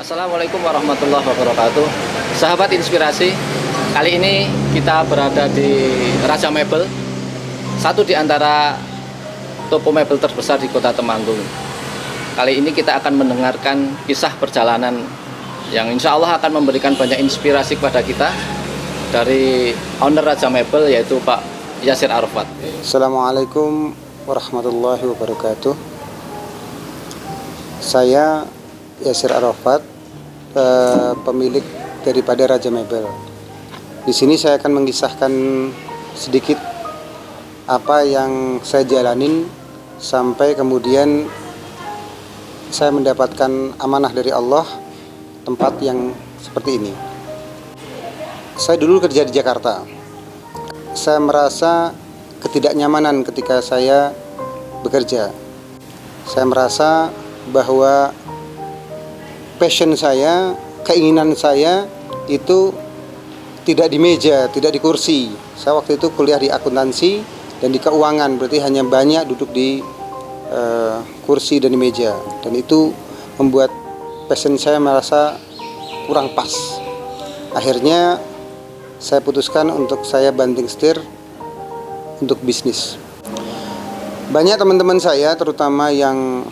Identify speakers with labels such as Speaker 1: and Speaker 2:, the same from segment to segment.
Speaker 1: Assalamualaikum warahmatullahi wabarakatuh. Sahabat inspirasi, kali ini kita berada di Raja Mebel, satu di antara toko mebel terbesar di Kota Temanggung. Kali ini kita akan mendengarkan kisah perjalanan yang insya Allah akan memberikan banyak inspirasi kepada kita dari owner Raja Mebel, yaitu Pak Yasir Arafat.
Speaker 2: Assalamualaikum warahmatullahi wabarakatuh. Saya Yasir Arafat, pemilik daripada Raja Mebel. Di sini saya akan mengisahkan sedikit apa yang saya jalanin sampai kemudian saya mendapatkan amanah dari Allah tempat yang seperti ini. Saya dulu kerja di Jakarta. Saya merasa ketidaknyamanan ketika saya bekerja. Saya merasa bahwa passion saya, keinginan saya itu tidak di meja, tidak di kursi. Saya waktu itu kuliah di akuntansi dan di keuangan, berarti hanya banyak duduk di kursi dan di meja. Dan itu membuat passion saya merasa kurang pas. Akhirnya saya putuskan untuk saya banting setir untuk bisnis. Banyak teman-teman saya, terutama yang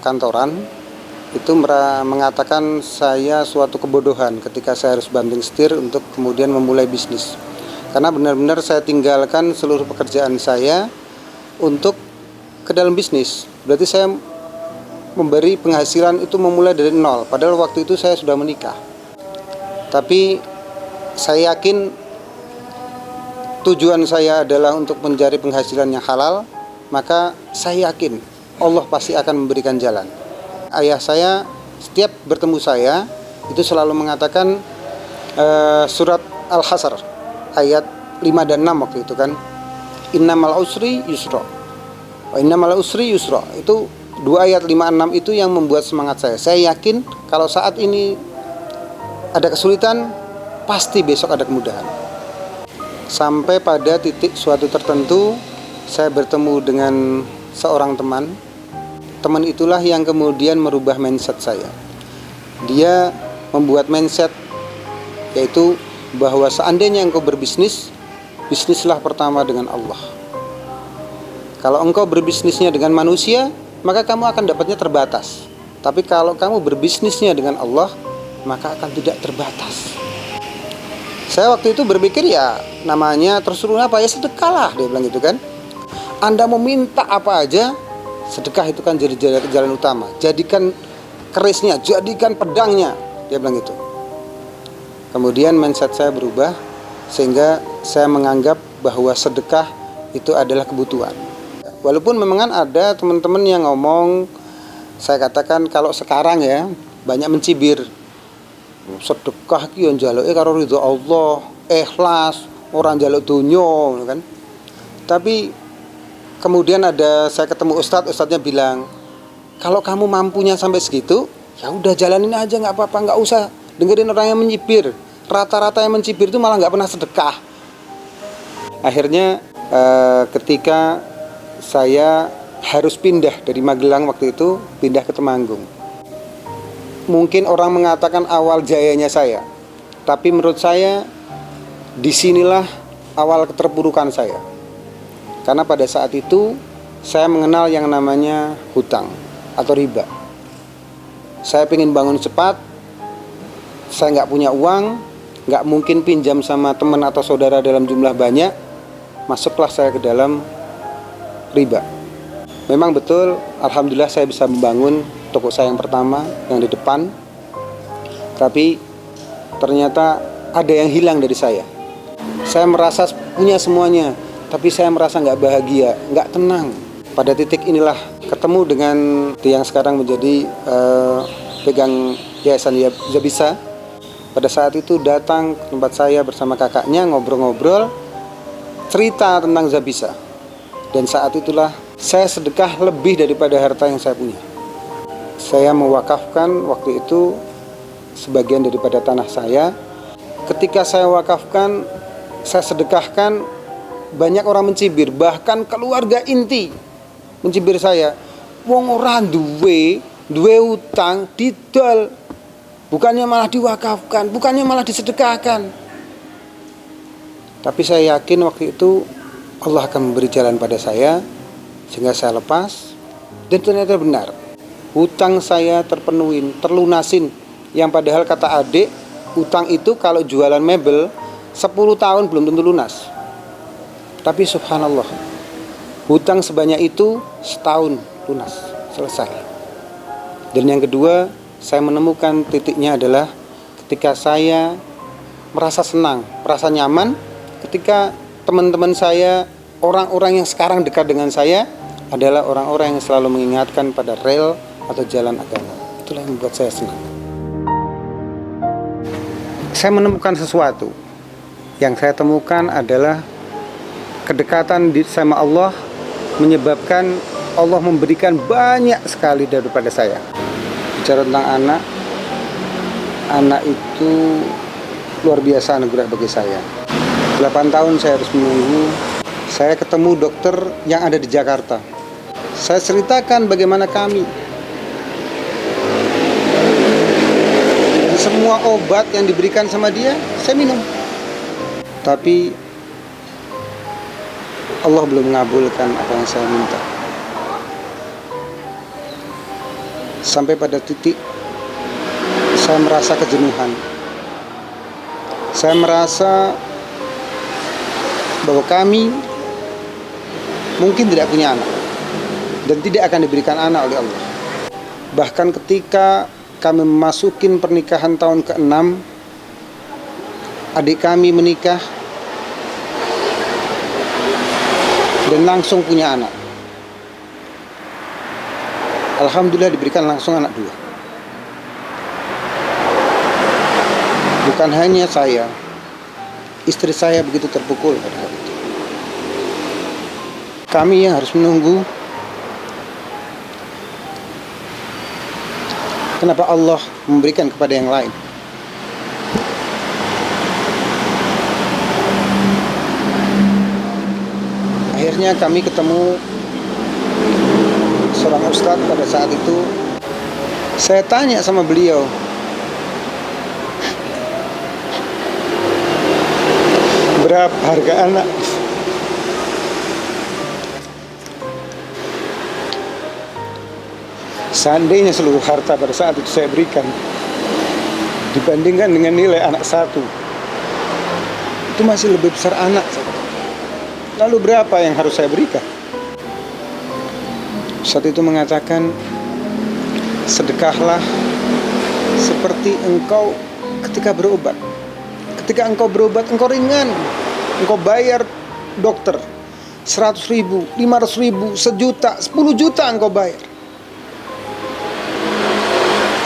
Speaker 2: kantoran, itu mengatakan saya suatu kebodohan ketika saya harus banting setir untuk kemudian memulai bisnis. Karena benar-benar saya tinggalkan seluruh pekerjaan saya untuk ke dalam bisnis. Berarti saya memberi penghasilan itu memulai dari nol. Padahal waktu itu saya sudah menikah. Tapi saya yakin tujuan saya adalah untuk mencari penghasilan yang halal. Maka saya yakin Allah pasti akan memberikan jalan. Ayah saya setiap bertemu saya itu selalu mengatakan surat Al-Hasr ayat 5 dan 6 waktu itu kan, innamal usri yusra wa innamal usri yusra. Itu dua ayat 5-6 itu yang membuat semangat saya. Saya yakin kalau saat ini ada kesulitan, pasti besok ada kemudahan. Sampai pada titik suatu tertentu saya bertemu dengan seorang teman. Teman itulah yang kemudian merubah mindset saya. Dia membuat mindset yaitu bahwa seandainya engkau berbisnis, bisnislah pertama dengan Allah. Kalau engkau berbisnisnya dengan manusia, maka kamu akan dapatnya terbatas. Tapi kalau kamu berbisnisnya dengan Allah, maka akan tidak terbatas. Saya waktu itu berpikir ya namanya tersuruh apa ya sedekahlah, dia bilang gitu kan. Anda mau minta apa aja, sedekah itu kan jadi jalan utama. Jadikan kerisnya, jadikan pedangnya, dia bilang gitu. Kemudian mindset saya berubah sehingga saya menganggap bahwa sedekah itu adalah kebutuhan. Walaupun memang ada teman-teman yang ngomong, saya katakan kalau sekarang ya banyak mencibir. Sedekah ki yo njaluke karo ridho Allah, ikhlas, orang njaluk donya kan. Tapi kemudian saya ketemu ustadznya bilang, kalau kamu mampunya sampai segitu, ya udah jalanin aja, nggak apa-apa, nggak usah dengerin orang yang mencibir. Rata-rata yang mencibir itu malah nggak pernah sedekah. Akhirnya ketika saya harus pindah dari Magelang waktu itu, pindah ke Temanggung. Mungkin orang mengatakan awal jayanya saya, tapi menurut saya disinilah awal keterpurukan saya. Karena pada saat itu saya mengenal yang namanya hutang atau riba. Saya ingin bangun cepat, saya nggak punya uang, nggak mungkin pinjam sama teman atau saudara dalam jumlah banyak, masuklah saya ke dalam riba. Memang betul, alhamdulillah saya bisa membangun toko saya yang pertama yang di depan. Tapi ternyata ada yang hilang dari saya. Saya merasa punya semuanya, tapi saya merasa nggak bahagia, nggak tenang. Pada titik inilah ketemu dengan yang sekarang menjadi pegang Yayasan Zabisa. Pada saat itu datang ke tempat saya bersama kakaknya, ngobrol-ngobrol, cerita tentang Zabisa. Dan saat itulah saya sedekah lebih daripada harta yang saya punya. Saya mewakafkan waktu itu sebagian daripada tanah saya. Ketika saya wakafkan, saya sedekahkan, banyak orang mencibir, bahkan keluarga inti mencibir saya. Wong ora duwe utang didol. bukannya malah diwakafkan, bukannya malah disedekahkan. Tapi saya yakin waktu itu Allah akan memberi jalan pada saya sehingga saya lepas, dan ternyata benar. Hutang saya terpenuhin, terlunasin. Yang padahal kata adik, hutang itu kalau jualan mebel 10 tahun belum tentu lunas. Tapi subhanallah, hutang sebanyak itu setahun lunas, selesai. Dan yang kedua, saya menemukan titiknya adalah ketika saya merasa senang, merasa nyaman, ketika teman-teman saya, orang-orang yang sekarang dekat dengan saya adalah orang-orang yang selalu mengingatkan pada rel atau jalan agama. Itulah yang membuat saya senang. Saya menemukan sesuatu. Yang saya temukan adalah kedekatan sama Allah menyebabkan Allah memberikan banyak sekali daripada saya. Bicara tentang anak itu luar biasa anugerah bagi saya. 8 tahun saya harus menunggu. Saya ketemu dokter yang ada di Jakarta. Saya ceritakan bagaimana kami. Jadi semua obat yang diberikan sama dia, saya minum. Tapi Allah belum mengabulkan apa yang saya minta. Sampai pada titik saya merasa kejenuhan. Saya merasa bahwa kami mungkin tidak punya anak dan tidak akan diberikan anak oleh Allah. Bahkan ketika kami memasukin pernikahan tahun ke-6, adik kami menikah dan langsung punya anak. Alhamdulillah diberikan langsung anak 2. Bukan hanya saya, istri saya begitu terpukul pada hari itu. Kami yang harus menunggu. Kenapa Allah memberikan kepada yang lain? Akhirnya kami ketemu seorang ustadz pada saat itu. Saya tanya sama beliau, berapa harga anak? Seandainya seluruh harta pada saat itu saya berikan dibandingkan dengan nilai anak satu, itu masih lebih besar anak. Lalu berapa yang harus saya berikan? Saat itu mengatakan, sedekahlah seperti engkau ketika berobat. Ketika engkau berobat, engkau ringan, engkau bayar dokter 100.000, 500.000, 1 juta, 10 juta engkau bayar.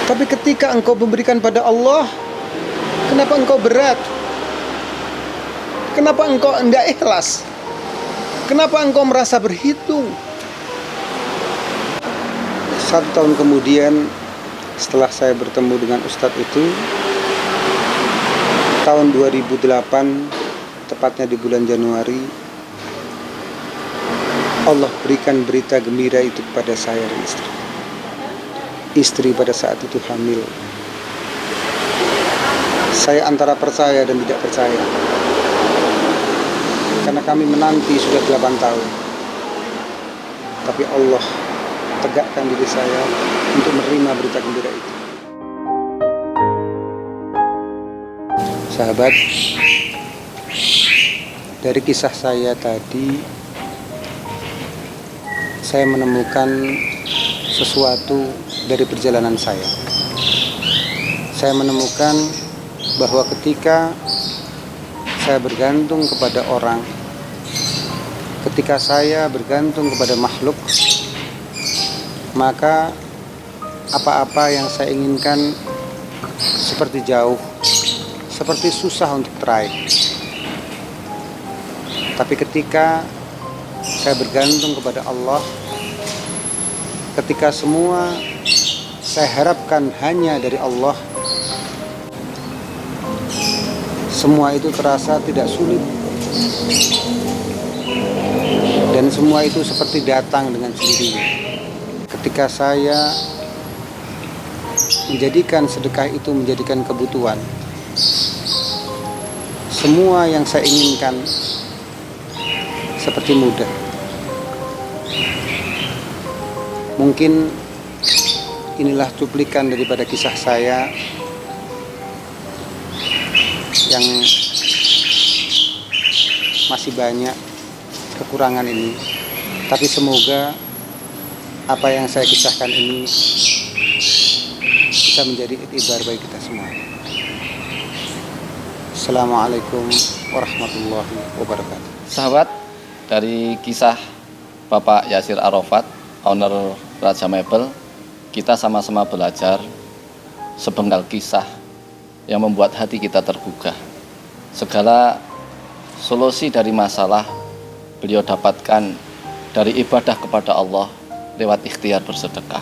Speaker 2: Tapi ketika engkau memberikan pada Allah, kenapa engkau berat? Kenapa engkau tidak ikhlas? Kenapa engkau merasa berhitung? 1 tahun kemudian, setelah saya bertemu dengan ustadz itu, tahun 2008, tepatnya di bulan Januari, Allah berikan berita gembira itu kepada saya dan istri. Istri pada saat itu hamil. Saya antara percaya dan tidak percaya, karena kami menanti sudah 8 tahun. Tapi Allah tegakkan diri saya untuk menerima berita gembira itu. Sahabat, dari kisah saya tadi, saya menemukan sesuatu dari perjalanan saya. Saya menemukan bahwa ketika saya bergantung kepada orang, ketika saya bergantung kepada makhluk, maka apa-apa yang saya inginkan seperti jauh, seperti susah untuk teraih. Tapi ketika saya bergantung kepada Allah, ketika semua saya harapkan hanya dari Allah, semua itu terasa tidak sulit, dan semua itu seperti datang dengan sendirinya. Ketika saya menjadikan sedekah itu menjadikan kebutuhan. Semua yang saya inginkan seperti mudah. Mungkin inilah cuplikan daripada kisah saya yang masih banyak kekurangan ini. Tapi semoga apa yang saya kisahkan ini bisa menjadi iktibar bagi kita semua. Assalamualaikum warahmatullahi wabarakatuh.
Speaker 1: Sahabat, dari kisah Bapak Yasir Arafat, owner Raja Mebel, kita sama-sama belajar sepenggal kisah yang membuat hati kita tergugah. Segala solusi dari masalah beliau dapatkan dari ibadah kepada Allah lewat ikhtiar bersedekah.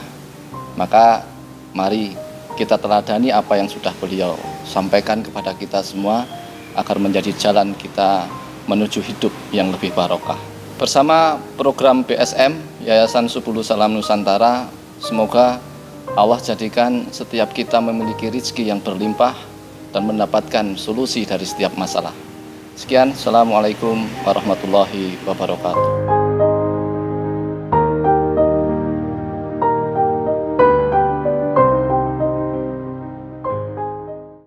Speaker 1: Maka mari kita teladani apa yang sudah beliau sampaikan kepada kita semua agar menjadi jalan kita menuju hidup yang lebih barokah. Bersama program BSM Yayasan Subulus Salam Nusantara, semoga Allah jadikan setiap kita memiliki rezeki yang berlimpah dan mendapatkan solusi dari setiap masalah. Sekian, Assalamualaikum warahmatullahi wabarakatuh.